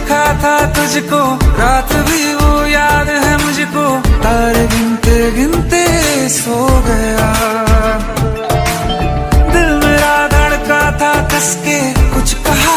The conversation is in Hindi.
देखा था तुझको, रात भी वो याद है मुझको, तारे गिनते गिनते सो गया। दिल मेरा धड़का था कसके, कुछ कहा